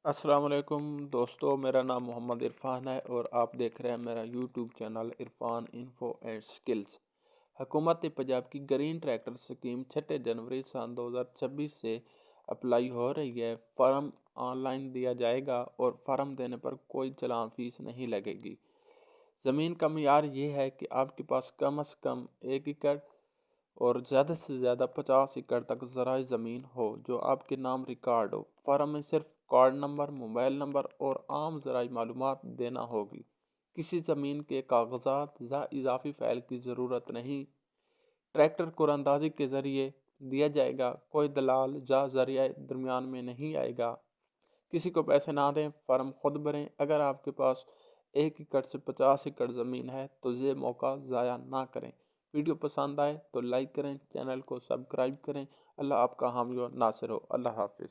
السلام علیکم دوستو، میرا نام محمد عرفان ہے اور آپ دیکھ رہے ہیں میرا YouTube channel Irfan info and skills. حکومت پنجاب کی گرین ٹریکٹر سکیم 6 جنوری سن 2026 سے اپلائی ہو رہی ہے۔ فارم آن لائن دیا جائے گا اور فارم دینے پر کوئی چلان فیس نہیں لگے گی۔ زمین کا معیار یہ ہے کہ آپ کے پاس کم از کم 1 ایکڑ اور زیادہ سے زیادہ 50 ایکڑ تک زرعی زمین ہو جو آپ کے نام ریکارڈ ہو۔ فارم میں صرف کارڈ نمبر، موبائل نمبر اور عام زرعی معلومات دینا ہوگی۔ کسی زمین کے کاغذات یا اضافی فائل کی ضرورت نہیں۔ ٹریکٹر قراردادی کے ذریعے دیا جائے گا، کوئی دلال یا ذریعہ درمیان میں نہیں آئے گا۔ کسی کو پیسے نہ دیں، فارم خود بھریں۔ اگر آپ کے پاس 1 ایکڑ سے 50 ایکڑ زمین ہے تو یہ موقع ضائع نہ کریں۔ ویڈیو پسند آئے تو لائک کریں، چینل کو سبسکرائب کریں۔ اللہ آپ کا حامی و ناصر ہو۔ اللہ حافظ۔